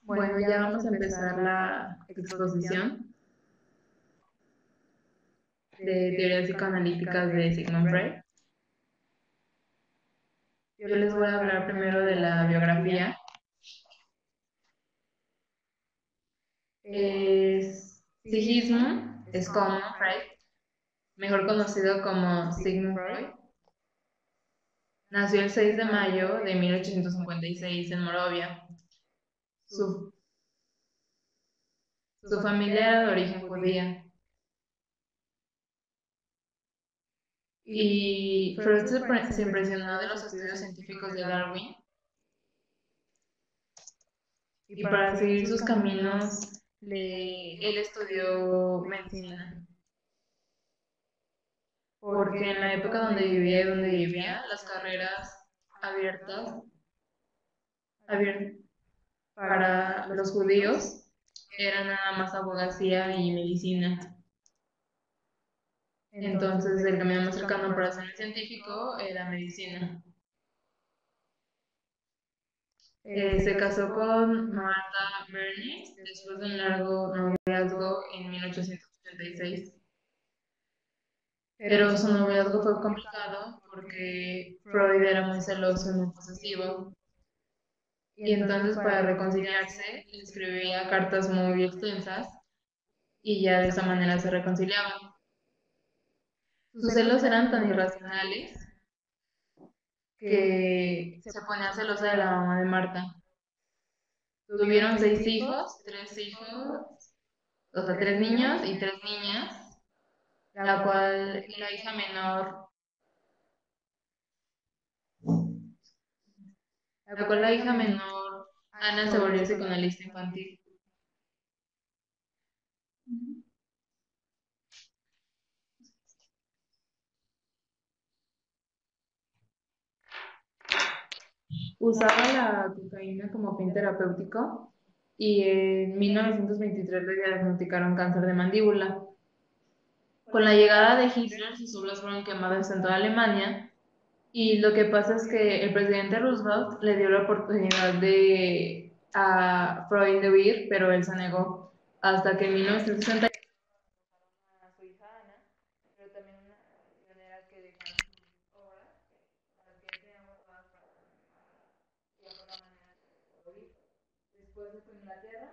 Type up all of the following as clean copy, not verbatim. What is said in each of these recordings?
Bueno, ya vamos a empezar la exposición de teorías psicoanalíticas de Sigmund Freud. Yo les voy a hablar primero de la biografía. Sigismund es como Freud, mejor conocido como Sigmund Freud. Nació el 6 de mayo de 1856 en Moravia. Su, su familia era de origen judía. Y Freud se impresionó de los estudios científicos de Darwin. Y para seguir sus caminos, él estudió medicina. Porque en la época donde vivía, las carreras abiertas, abiertas para los judíos eran nada más abogacía y medicina. Entonces, el camino más cercano para ser científico era medicina. Se casó con Martha Bernis después de un largo noviazgo en 1886. Pero su noviazgo fue complicado porque Freud era muy celoso y muy posesivo. Y entonces para reconciliarse le escribía cartas muy extensas y ya de esa manera se reconciliaban. Sus celos eran tan irracionales que se ponía celosa de la mamá de Marta. Tuvieron tres hijos, o sea, tres niños y tres niñas, la cual la hija menor, Ana, se volvió psicoanalista infantil. Usaba la cocaína como fin terapéutico y en 1923 le diagnosticaron cáncer de mandíbula. Con la llegada de Hitler, sus obras fueron quemadas en toda Alemania y lo que pasa es que el presidente Roosevelt le dio la oportunidad a Freud de huir, pero él se negó hasta que en 1960 a su hija Ana, pero también una pionera que dejaron sus obras, las que teníamos todas para y por la manera de huir. Después se fue a Inglaterra,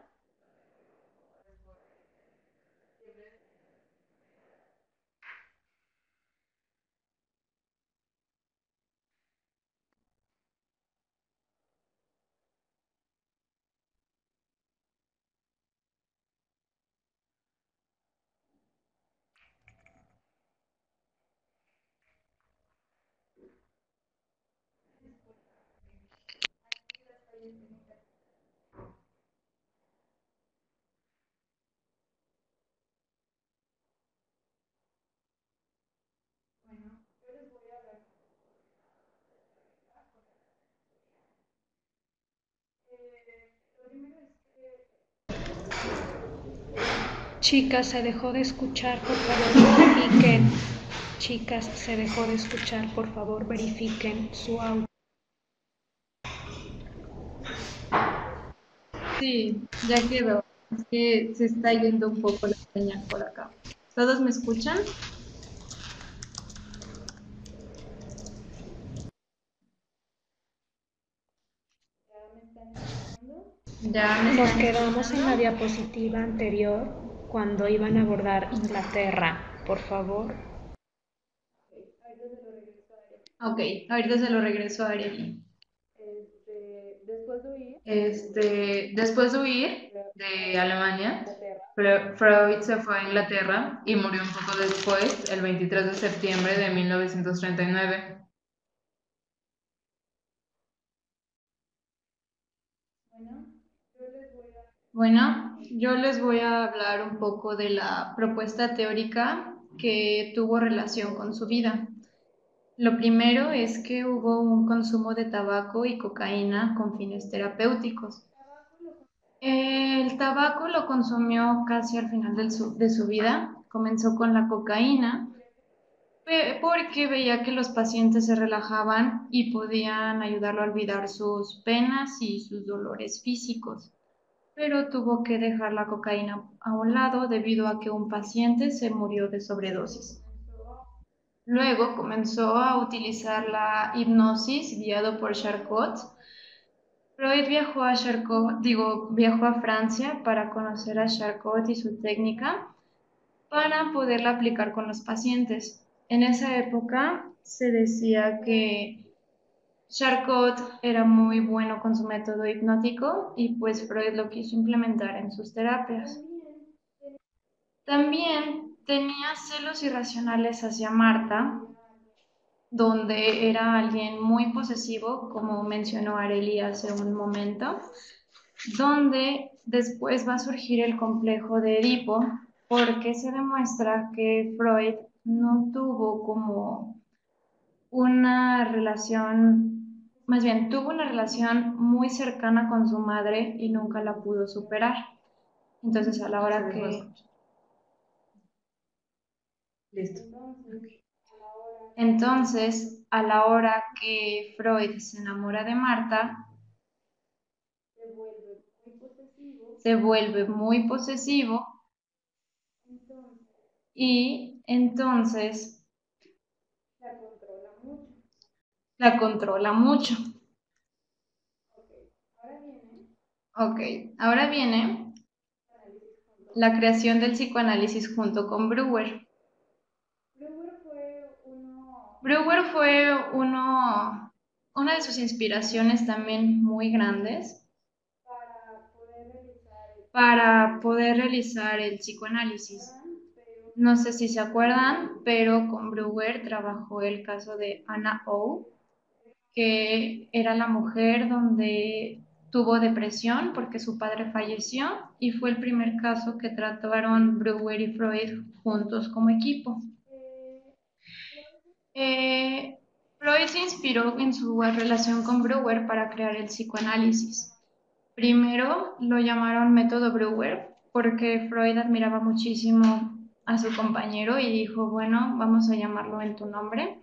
después Chicas, se dejó de escuchar, por favor verifiquen. Chicas, se dejó de escuchar, por favor verifiquen su audio. sí, ya quedó. Es que se está yendo un poco la señal por acá. ¿Todos me escuchan? Nos quedamos en la diapositiva anterior cuando iban a abordar Inglaterra, por favor. Ok, ahorita se lo regreso a Ariel. Después de huir de Alemania, Freud se fue a Inglaterra y murió un poco después, el 23 de septiembre de 1939. Bueno, yo les voy a hablar un poco de la propuesta teórica que tuvo relación con su vida. Lo primero es que hubo un consumo de tabaco y cocaína con fines terapéuticos. El tabaco lo consumió casi al final de su vida. Comenzó con la cocaína porque veía que los pacientes se relajaban y podían ayudarlo a olvidar sus penas y sus dolores físicos. pero tuvo que dejar la cocaína a un lado debido a que un paciente se murió de sobredosis. Luego comenzó a utilizar la hipnosis guiado por Charcot. Freud viajó a Francia para conocer a Charcot y su técnica para poderla aplicar con los pacientes. En esa época se decía que Charcot era muy bueno con su método hipnótico y pues Freud lo quiso implementar en sus terapias. También tenía celos irracionales hacia Marta, donde era alguien muy posesivo, como mencionó Areli hace un momento, donde después va a surgir el complejo de Edipo, porque se demuestra que Freud no tuvo como una relación, más bien tuvo una relación muy cercana con su madre y nunca la pudo superar. Entonces a la hora que... Listo. Entonces, a la hora que Freud se enamora de Marta, se vuelve muy posesivo y entonces la controla mucho. Ok, ahora viene la creación del psicoanálisis junto con Breuer. Breuer fue una de sus inspiraciones también muy grandes para poder realizar el psicoanálisis. No sé si se acuerdan, pero con Breuer trabajó el caso de Anna O, que era la mujer donde tuvo depresión porque su padre falleció y fue el primer caso que trataron Breuer y Freud juntos como equipo. Freud se inspiró en su relación con Breuer para crear el psicoanálisis. Primero lo llamaron método Breuer porque Freud admiraba muchísimo a su compañero y dijo, bueno, vamos a llamarlo en tu nombre.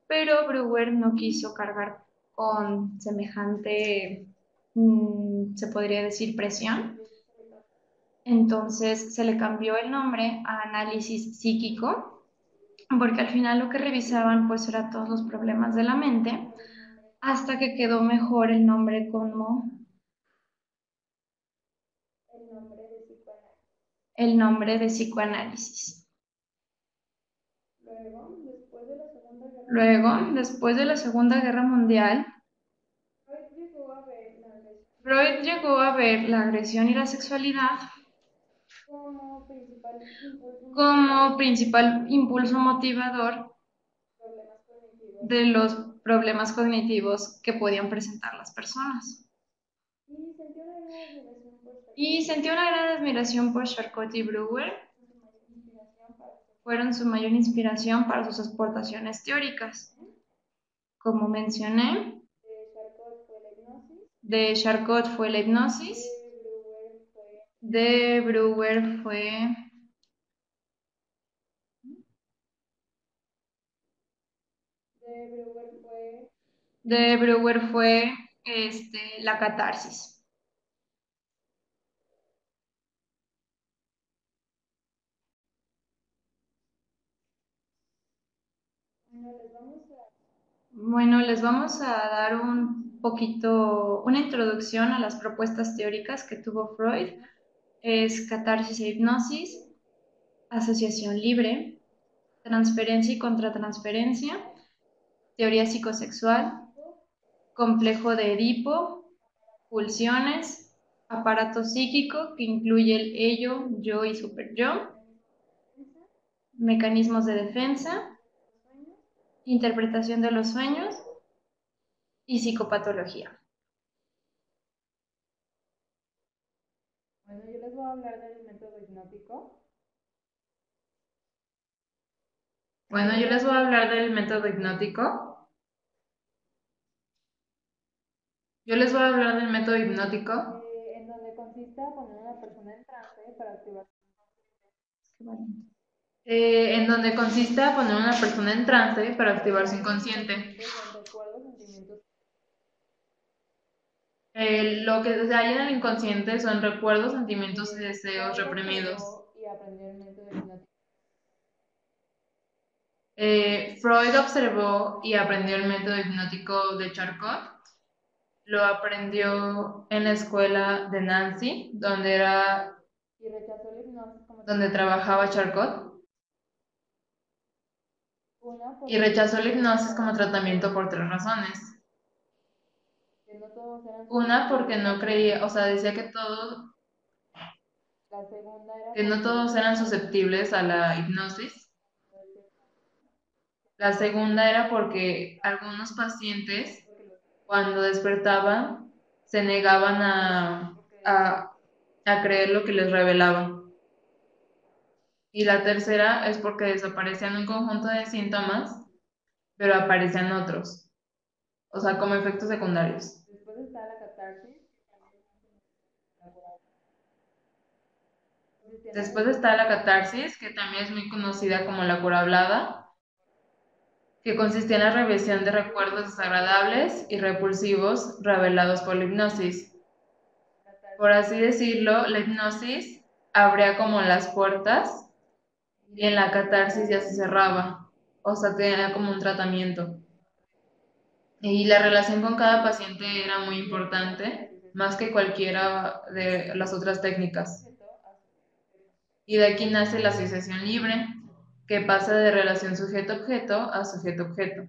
Pero Breuer no quiso cargar con semejante, se podría decir, presión. Entonces se le cambió el nombre a análisis psíquico, porque al final lo que revisaban pues era todos los problemas de la mente, hasta que quedó mejor el nombre como el nombre de psicoanálisis. Luego, después de la Segunda Guerra Mundial, Freud llegó a ver la agresión y la sexualidad como principal impulso motivador de los problemas cognitivos que podían presentar las personas. Y sentía una gran admiración por Charcot y Breuer, fueron su mayor inspiración para sus aportaciones teóricas. Como mencioné, de Charcot fue la hipnosis, de Breuer fue la catarsis. Bueno, les vamos a dar un poquito, una introducción a las propuestas teóricas que tuvo Freud. Es catarsis e hipnosis, asociación libre, transferencia y contratransferencia, teoría psicosexual, complejo de Edipo, pulsiones, aparato psíquico que incluye el ello, yo y superyo, mecanismos de defensa, interpretación de los sueños y psicopatología. Bueno, yo les voy a hablar del método hipnótico. Bueno, yo les voy a hablar del método hipnótico. Yo les voy a hablar del método hipnótico. En donde consiste en poner a una persona en trance para activar en donde consiste a poner a una persona en trance para activar su inconsciente. Lo que se halla en el inconsciente son recuerdos, sentimientos y deseos reprimidos. Freud observó y aprendió el método hipnótico de Charcot. Lo aprendió en la escuela de Nancy, donde trabajaba Charcot, y rechazó la hipnosis como tratamiento por tres razones. Una, porque no creía, o sea, decía que no todos eran susceptibles a la hipnosis. La segunda era porque algunos pacientes, cuando despertaban, se negaban a, a creer lo que les revelaban. Y la tercera es porque desaparecían un conjunto de síntomas, pero aparecían otros, o sea, como efectos secundarios. Después está la catarsis, que también es muy conocida como la cura hablada, que consistía en la revisión de recuerdos desagradables y repulsivos revelados por la hipnosis. Por así decirlo, la hipnosis abría como las puertas y en la catarsis ya se cerraba, o sea, tenía como un tratamiento. Y la relación con cada paciente era muy importante, más que cualquiera de las otras técnicas. Y de aquí nace la asociación libre, que pasa de relación sujeto-objeto a sujeto-objeto.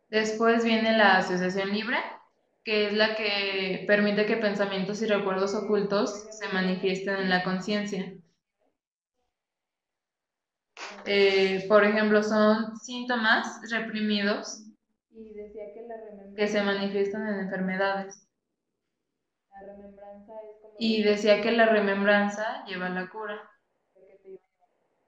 Después viene la asociación libre, que es la que permite que pensamientos y recuerdos ocultos se manifiesten en la conciencia. Por ejemplo, son síntomas reprimidos que se manifiestan en enfermedades. Y decía que la remembranza lleva a la cura.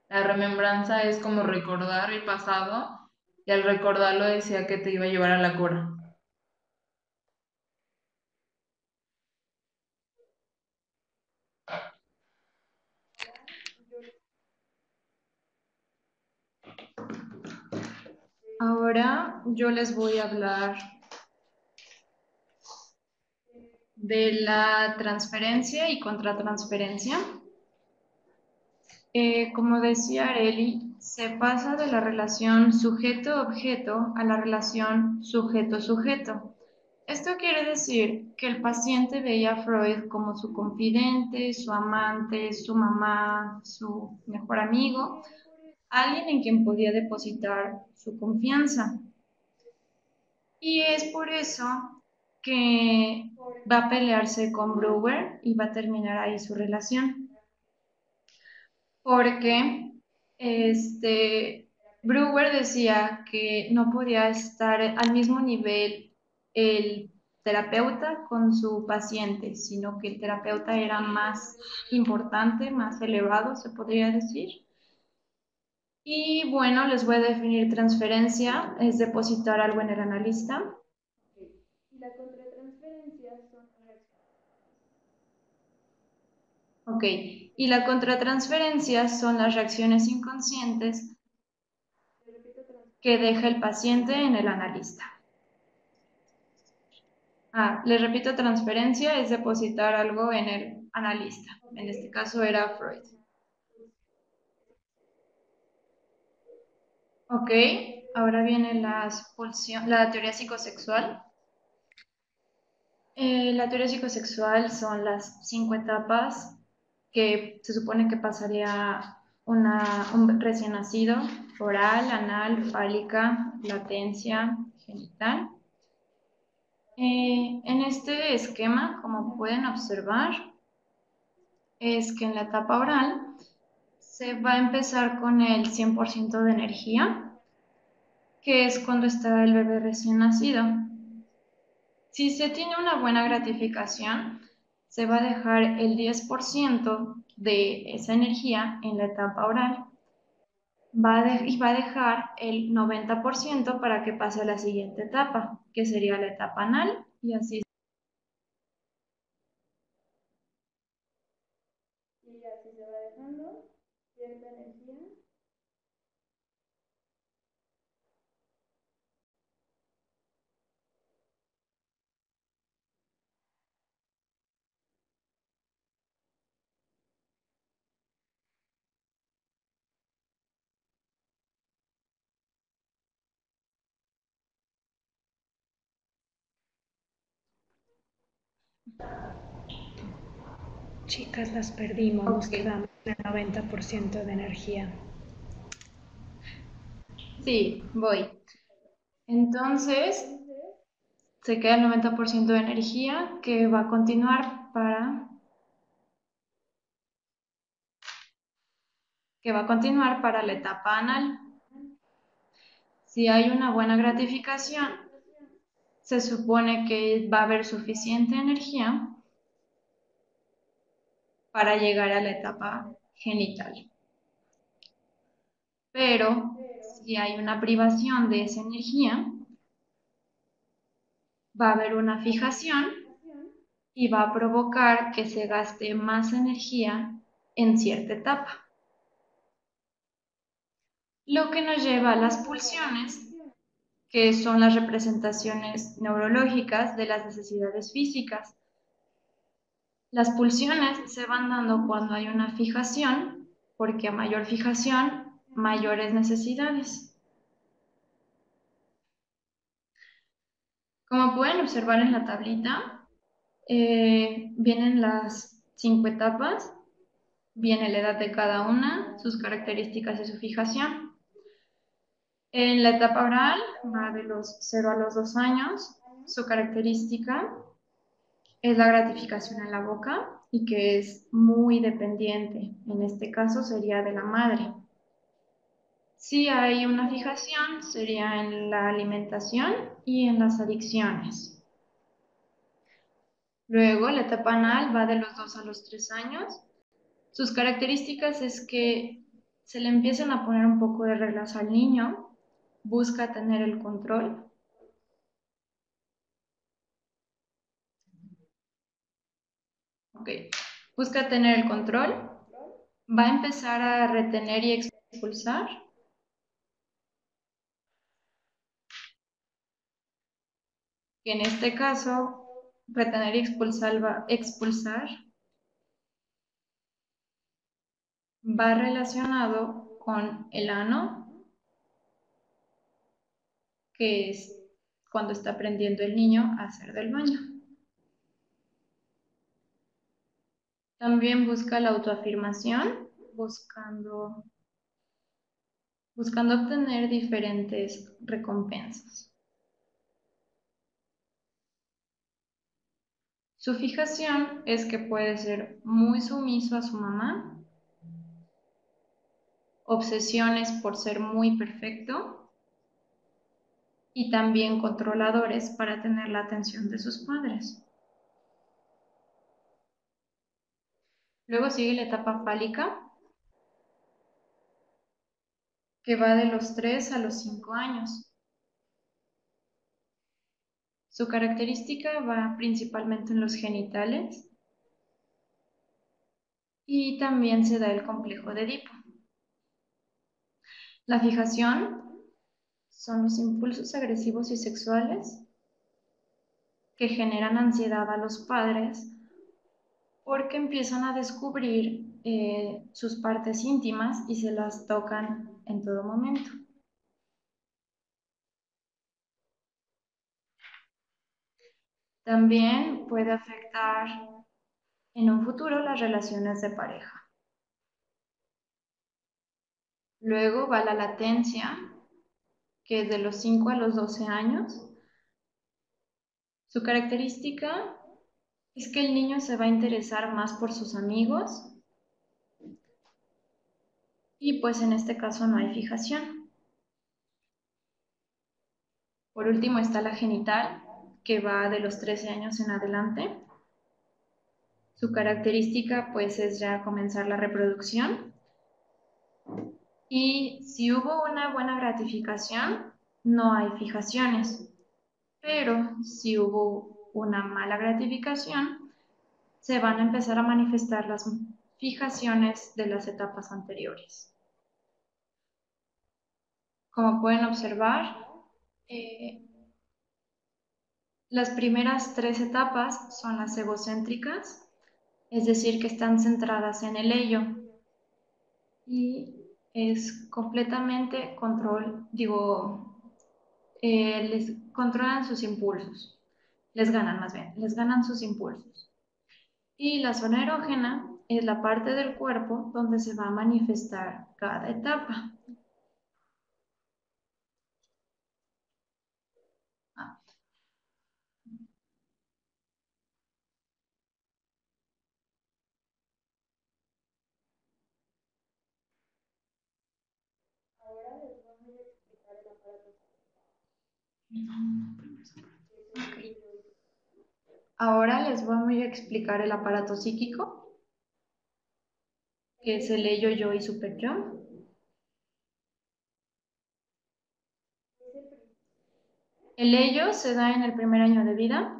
La remembranza es como recordar el pasado y al recordarlo decía que te iba a llevar a la cura. Ahora yo les voy a hablar de la transferencia y contratransferencia. Como decía Areli, se pasa de la relación sujeto-objeto a la relación sujeto-sujeto. Esto quiere decir que el paciente veía a Freud como su confidente, su amante, su mamá, su mejor amigo, alguien en quien podía depositar su confianza. Y es por eso que va a pelearse con Brewer y va a terminar ahí su relación. Porque Brewer decía que no podía estar al mismo nivel el terapeuta con su paciente, sino que el terapeuta era más importante, más elevado, se podría decir. Y bueno, les voy a definir transferencia, es depositar algo en el analista. Ok, y la contratransferencia son las reacciones inconscientes que deja el paciente en el analista. Les repito, transferencia es depositar algo en el analista. En este caso era Freud. Ok, ahora viene la teoría psicosexual. La teoría psicosexual son las 5 etapas que se supone que pasaría un recién nacido: oral, anal, fálica, latencia, genital. En este esquema, como pueden observar, es que en la etapa oral se va a empezar con el 100% de energía, que es cuando está el bebé recién nacido. Si se tiene una buena gratificación, se va a dejar el 10% de esa energía en la etapa oral y va a dejar el 90% para que pase a la siguiente etapa, que sería la etapa anal, y así. Chicas, las perdimos, nos Ok. quedamos en el 90% de energía. Sí, voy. Entonces, se queda el 90% de energía que va a continuar para la etapa anal. Si hay una buena gratificación, se supone que va a haber suficiente energía para llegar a la etapa genital. Pero si hay una privación de esa energía, va a haber una fijación y va a provocar que se gaste más energía en cierta etapa. Lo que nos lleva a las pulsiones, que son las representaciones neurológicas de las necesidades físicas. Las pulsiones se van dando cuando hay una fijación, porque a mayor fijación, mayores necesidades. Como pueden observar en la tablita, vienen las 5 etapas, viene la edad de cada una, sus características y su fijación. En la etapa oral va de los 0 a los 2 años, su característica es la gratificación en la boca y que es muy dependiente, en este caso sería de la madre. Si hay una fijación, sería en la alimentación y en las adicciones. Luego, la etapa anal va de los 2 a los 3 años. Sus características es que se le empiezan a poner un poco de reglas al niño, busca tener el control. Ok, busca tener el control, va a empezar a retener y expulsar. Que en este caso, retener y expulsar va relacionado con el ano, que es cuando está aprendiendo el niño a hacer del baño. También busca la autoafirmación, buscando obtener diferentes recompensas. Su fijación es que puede ser muy sumiso a su mamá, obsesiones por ser muy perfecto y también controladores para tener la atención de sus padres. Luego sigue la etapa fálica, que va de los 3 a los 5 años. Su característica va principalmente en los genitales y también se da el complejo de Edipo. La fijación son los impulsos agresivos y sexuales que generan ansiedad a los padres porque empiezan a descubrir sus partes íntimas y se las tocan en todo momento. También puede afectar en un futuro las relaciones de pareja. Luego va la latencia, que es de los 5 a los 12 años. Su característica es que el niño se va a interesar más por sus amigos y pues en este caso no hay fijación. Por último está la genital, que va de los 13 años en adelante. Su característica pues es ya comenzar la reproducción. Y si hubo una buena gratificación, no hay fijaciones. Pero si hubo una mala gratificación, se van a empezar a manifestar las fijaciones de las etapas anteriores. Como pueden observar, eh, las primeras 3 etapas son las egocéntricas, es decir, que están centradas en el ello y es completamente control, les controlan sus impulsos. les ganan más bien, les ganan sus impulsos. Y la zona erógena es la parte del cuerpo donde se va a manifestar cada etapa. Ah, ok. Ahora les voy a explicar el aparato psíquico, que es el ello, yo y superyo. El ello se da en el primer año de vida.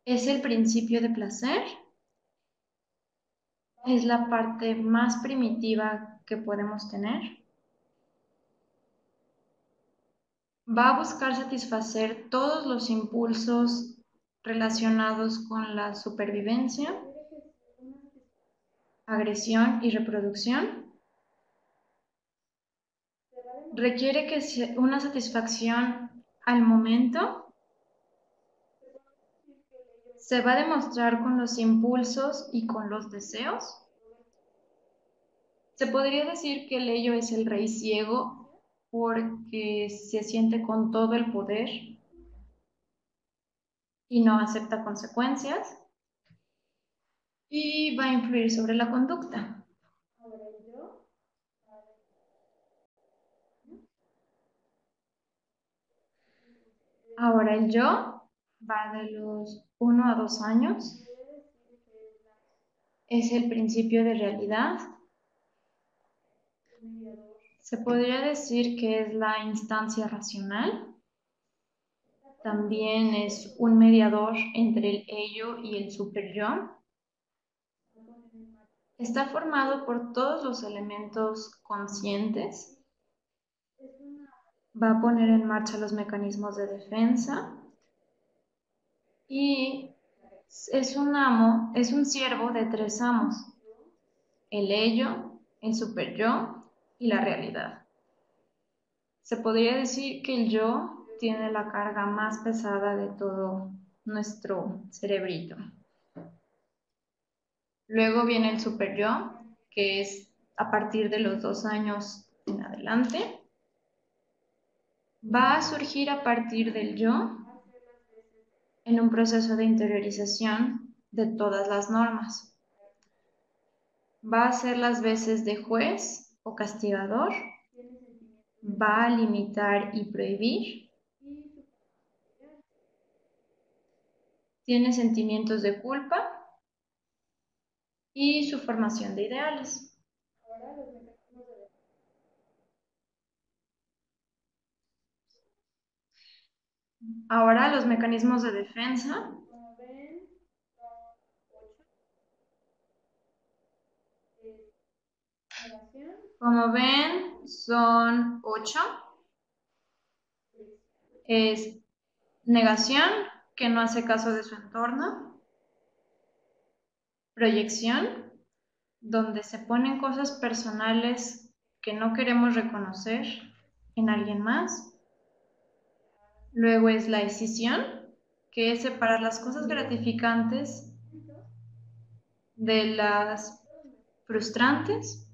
Es el principio de placer. Es la parte más primitiva que podemos tener. Va a buscar satisfacer todos los impulsos relacionados con la supervivencia, agresión y reproducción. Requiere que sea una satisfacción al momento. Se va a demostrar con los impulsos y con los deseos. Se podría decir que el ello es el rey ciego porque se siente con todo el poder y no acepta consecuencias y va a influir sobre la conducta. Ahora el yo va de los 1 a 2 años. Es el principio de realidad. Se podría decir que es la instancia racional. También es un mediador entre el ello y el superyo. Está formado por todos los elementos conscientes. Va a poner en marcha los mecanismos de defensa y es un amo, es un siervo de 3 amos: el ello, el superyo y la realidad. Se podría decir que el yo tiene la carga más pesada de todo nuestro cerebrito. Luego viene el superyo, que es a partir de los 2 años en adelante. Va a surgir a partir del yo en un proceso de interiorización de todas las normas. Va a hacer las veces de juez o castigador. Va a limitar y prohibir. Tiene sentimientos de culpa y su formación de ideales. Ahora los mecanismos de defensa. Como ven, son 8. Es negación, que no hace caso de su entorno. Proyección, donde se ponen cosas personales que no queremos reconocer en alguien más. Luego es la escisión, que es separar las cosas gratificantes de las frustrantes.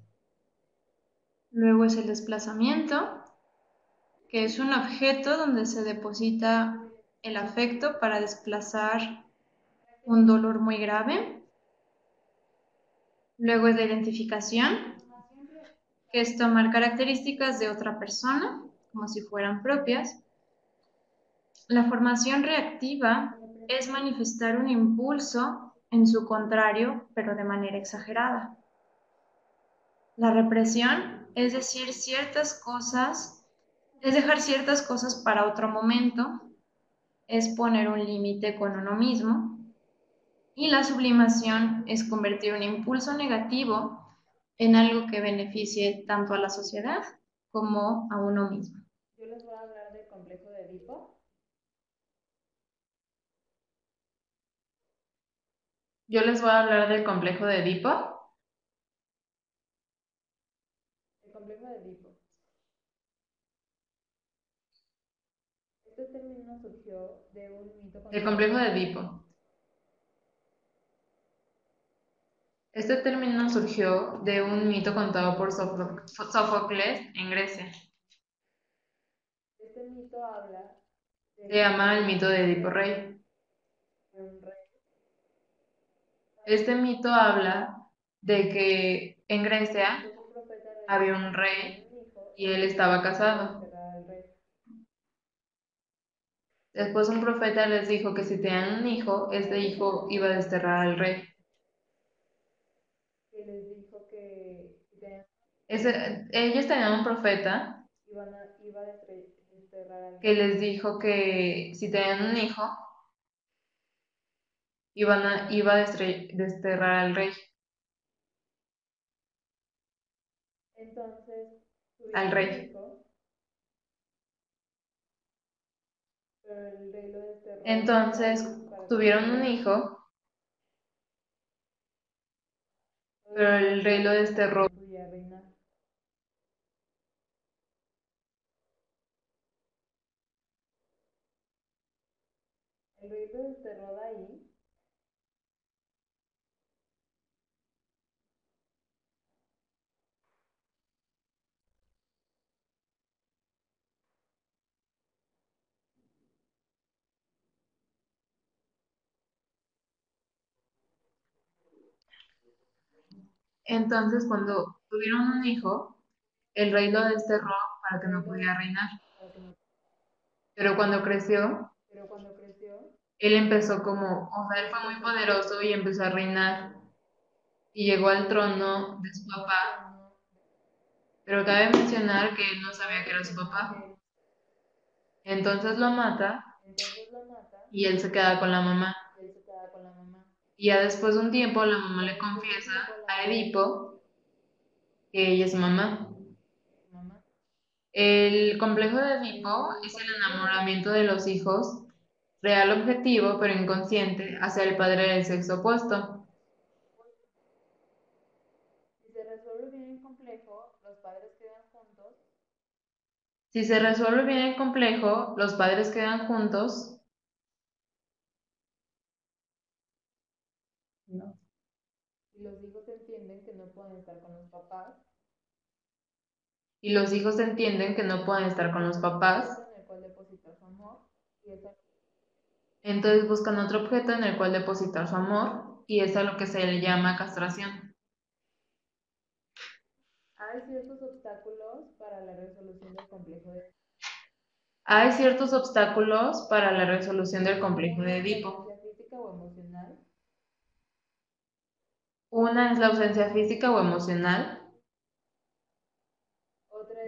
Luego es el desplazamiento, que es un objeto donde se deposita el afecto para desplazar un dolor muy grave. Luego es la identificación, que es tomar características de otra persona como si fueran propias. La formación reactiva es manifestar un impulso en su contrario, pero de manera exagerada. La represión es decir ciertas cosas, es dejar ciertas cosas para otro momento, es poner un límite con uno mismo. Y la sublimación es convertir un impulso negativo en algo que beneficie tanto a la sociedad como a uno mismo. Yo les voy a hablar del complejo de Edipo. Yo les voy a hablar del complejo de Edipo. El complejo de Edipo. El complejo de Edipo. Este término surgió de un mito contado por Sófocles en Grecia. Se llama el mito de Edipo Rey. Este mito habla de que en Grecia había un rey y él estaba casado. Después un profeta les dijo que si tenían un hijo, este hijo iba a desterrar al rey. Ellos tenían un profeta que les dijo que si tenían un hijo, iba a desterrar al rey. Al rey. Entonces tuvieron un hijo, pero el rey lo desterró. Entonces cuando tuvieron un hijo, el rey lo desterró para que no pudiera reinar. Pero cuando creció, él empezó o sea, él fue muy poderoso y empezó a reinar y llegó al trono de su papá, pero cabe mencionar que él no sabía que era su papá. Entonces lo mata y él se queda con la mamá. Y ya después de un tiempo la mamá le confiesa a Edipo que ella es su mamá. El complejo de Edipo es el enamoramiento de los hijos, real objetivo pero inconsciente, hacia el padre del sexo opuesto. Si se resuelve bien el complejo, los padres quedan juntos y los hijos entienden que no pueden estar con los papás, entonces buscan otro objeto en el cual depositar su amor y es a lo que se le llama castración. Hay ciertos obstáculos para la resolución del complejo de Edipo. Una es la ausencia física o emocional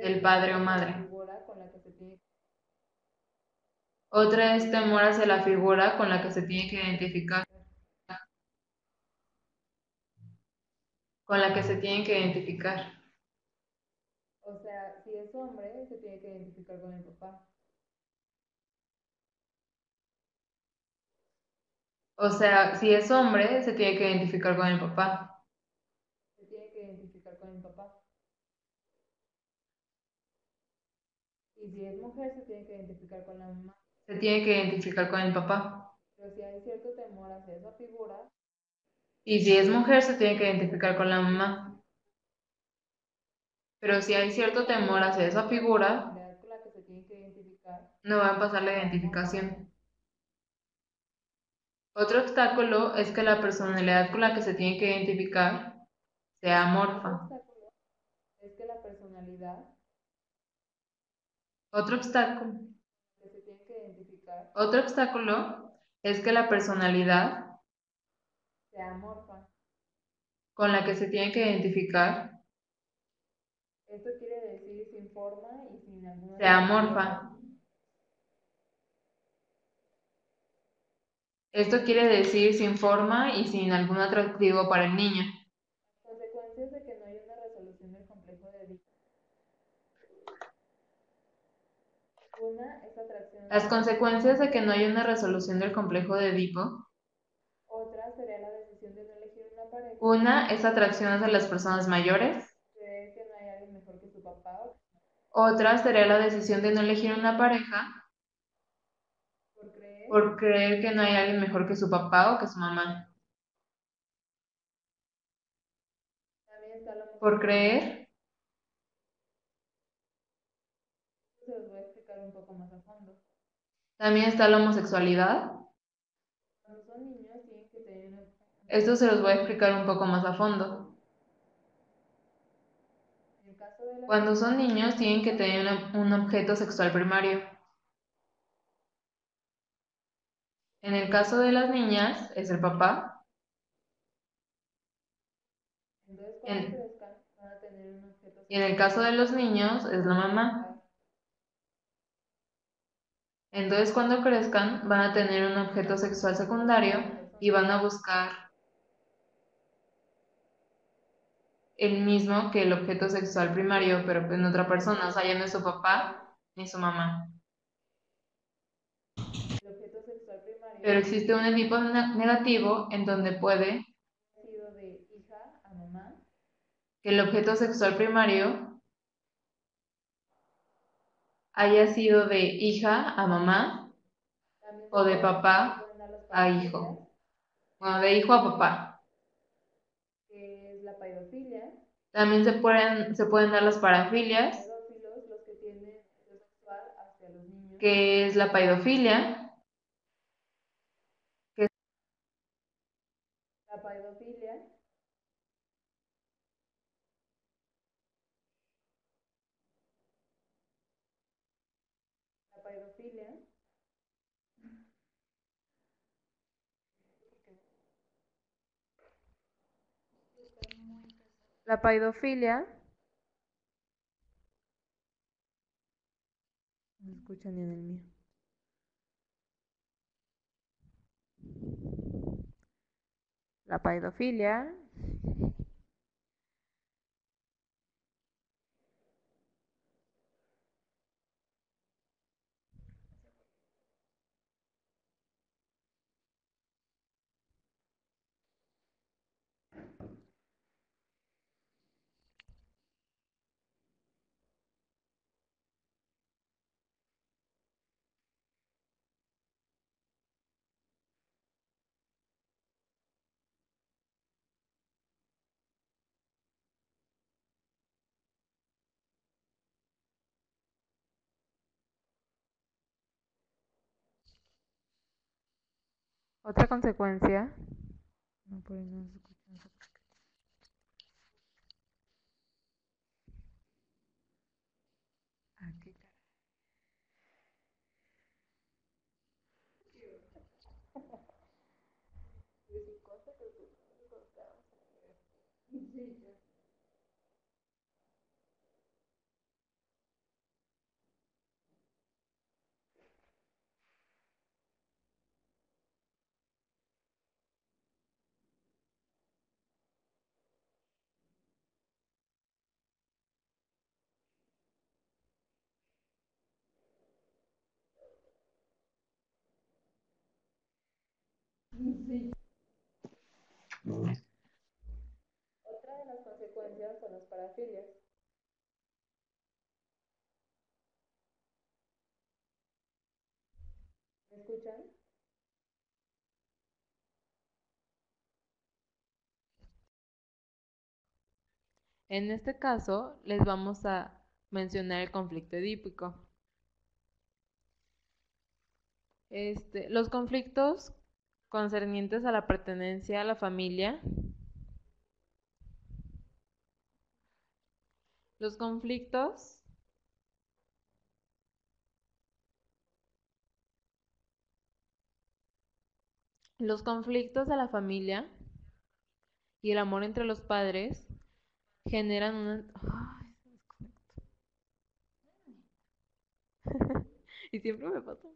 del padre o madre. Otra es temor hacia la figura con la que se tiene que identificar. Con la que se tienen que identificar. O sea, si es hombre, se tiene que identificar con el papá. Se tiene que identificar con el papá. Y si es mujer, se tiene que identificar con la mamá. Pero si hay cierto temor hacia esa figura, no va a pasar la identificación. Otro obstáculo es que la personalidad con la que se tiene que identificar sea amorfa. Otro obstáculo, otro obstáculo es que la personalidad con la que se tiene que identificar sea amorfa. Esto quiere decir sin forma y sin algún atractivo para el niño. Las consecuencias de que no hay una resolución del complejo de Edipo. Una es atracción hacia las personas mayores. Otra sería la decisión de no elegir una pareja. por creer que no hay alguien mejor que su papá o que su mamá. Por creer, se los voy a explicar un poco más a fondo. También está la homosexualidad. Cuando son niños tienen que tener... Esto se los voy a explicar un poco más a fondo. Cuando son niños tienen que tener un objeto sexual primario. En el caso de las niñas es el papá. En- y en el caso de los niños es la mamá. Entonces cuando crezcan van a tener un objeto sexual secundario y van a buscar el mismo que el objeto sexual primario, pero en otra persona, o sea, ya no es su papá ni su mamá. Pero existe un Edipo negativo en donde puede que el objeto sexual primario haya sido de hija a mamá o de papá a hijo. Bueno, de hijo a papá. También se pueden dar las parafilias, que es la paidofilia, que es la paidofilia. No escuchan ni en el mío. La paidofilia otra consecuencia. No, por ahí no se escucha. Ah, qué cara. Otra de las consecuencias son las parafilias. ¿Me escuchan? En este caso, les vamos a mencionar el conflicto edípico. Los conflictos concernientes a la pertenencia a la familia. Los conflictos de la familia y el amor entre los padres generan una... Ay, se desconectó. Y siempre me pasa.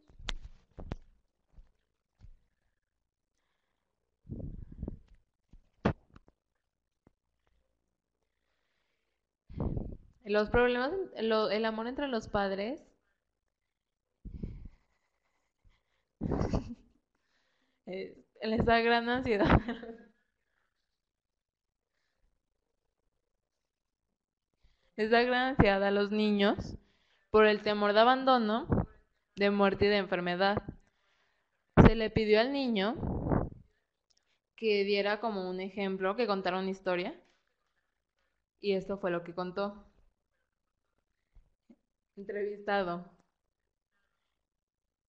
Los problemas, el amor entre los padres les da gran ansiedad. Les da gran ansiedad a los niños por el temor de abandono, de muerte y de enfermedad. Se le pidió al niño que diera como un ejemplo, que contara una historia, y esto fue lo que contó. Entrevistado.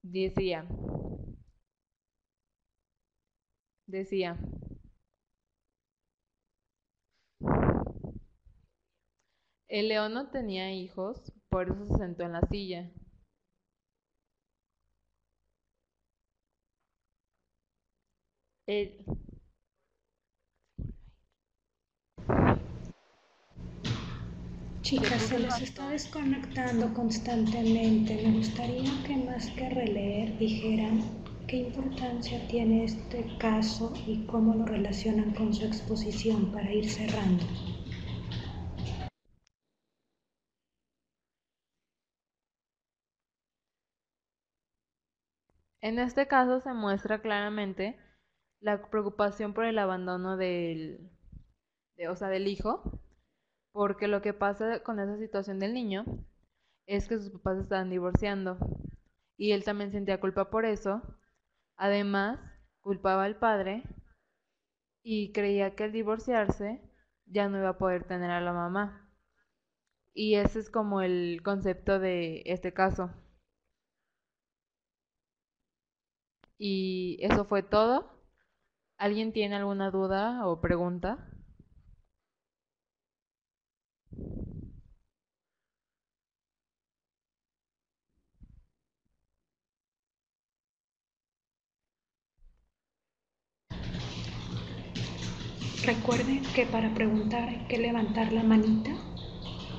Decía, el león no tenía hijos, por eso se sentó en la silla. El, Chicas, se les está desconectando constantemente. Me gustaría que más que releer dijeran qué importancia tiene este caso y cómo lo relacionan con su exposición para ir cerrando. En este caso se muestra claramente la preocupación por el abandono del hijo, porque lo que pasa con esa situación del niño es que sus papás se estaban divorciando y él también sentía culpa por eso. Además, culpaba al padre y creía que al divorciarse ya no iba a poder tener a la mamá. Y ese es como el concepto de este caso. Y eso fue todo. ¿Alguien tiene alguna duda o pregunta? Recuerden que para preguntar hay que levantar la manita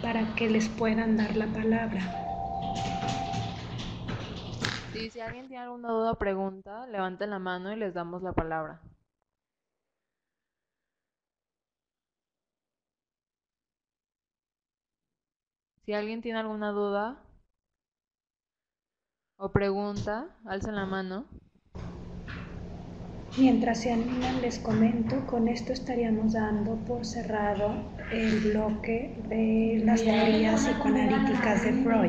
para que les puedan dar la palabra. Sí, si alguien tiene alguna duda o pregunta, levanten la mano y les damos la palabra. Si alguien tiene alguna duda o pregunta, alcen la mano. Mientras se animan, les comento, con esto estaríamos dando por cerrado el bloque de las teorías psicoanalíticas de Freud.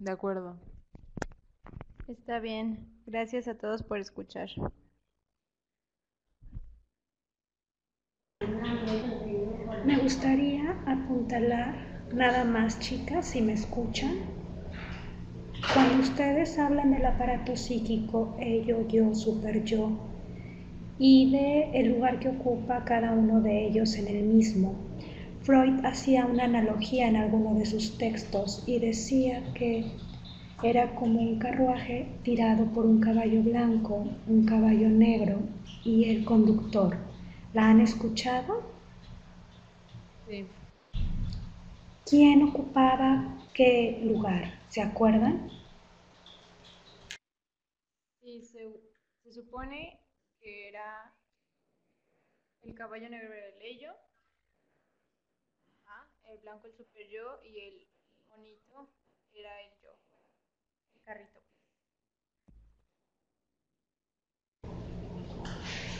De acuerdo. Está bien. Gracias a todos por escuchar. Me gustaría apuntalar nada más, chicas, si me escuchan. Cuando ustedes hablan del aparato psíquico, ello, yo, super yo, y de el lugar que ocupa cada uno de ellos en el mismo, Freud hacía una analogía en alguno de sus textos y decía que era como un carruaje tirado por un caballo blanco, un caballo negro y el conductor. ¿La han escuchado? Sí. ¿Quién ocupaba qué lugar? ¿Se acuerdan? Sí, se supone que era el caballo negro era el ello, el blanco el super yo y el monito era el yo, el carrito.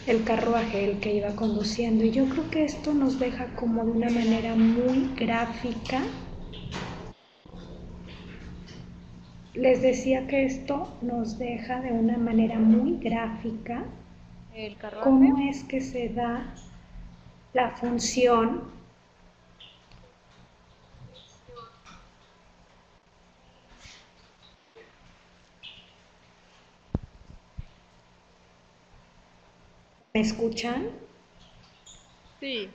El carruaje, el que iba conduciendo. Y yo creo que esto nos deja como de una manera muy gráfica. Les decía que esto nos deja de una manera muy gráfica El carruaje. cómo es que se da la función ¿Me escuchan? Sí.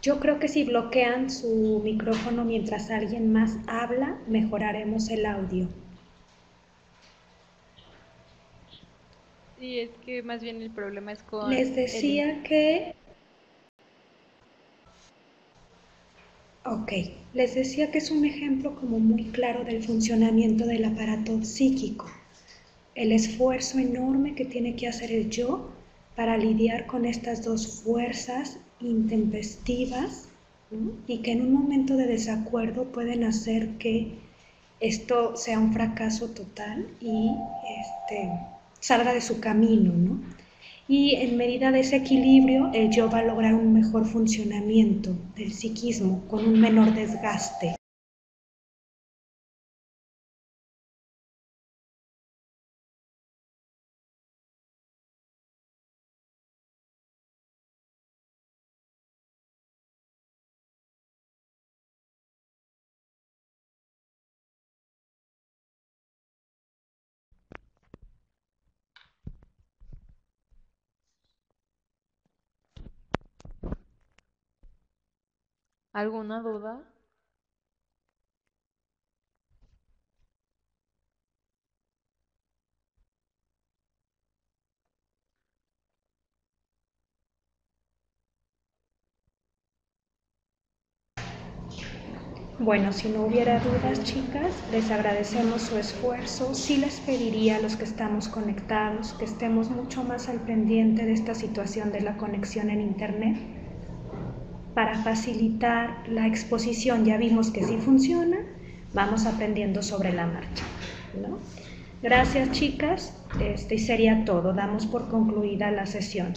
Yo creo que si bloquean su micrófono mientras alguien más habla, mejoraremos el audio. Sí, es que más bien el problema es con Les decía que... Ok, les decía que es un ejemplo como muy claro del funcionamiento del aparato psíquico. El esfuerzo enorme que tiene que hacer el yo para lidiar con estas dos fuerzas intempestivas, ¿no? Y que en un momento de desacuerdo pueden hacer que esto sea un fracaso total y salga de su camino, ¿no? Y en medida de ese equilibrio, el yo va a lograr un mejor funcionamiento del psiquismo con un menor desgaste. ¿Alguna duda? Bueno, si no hubiera dudas, chicas, les agradecemos su esfuerzo. Sí les pediría a los que estamos conectados que estemos mucho más al pendiente de esta situación de la conexión en Internet para facilitar la exposición. Ya vimos que sí funciona, vamos aprendiendo sobre la marcha, ¿no? Gracias, chicas. Y sería todo. Damos por concluida la sesión.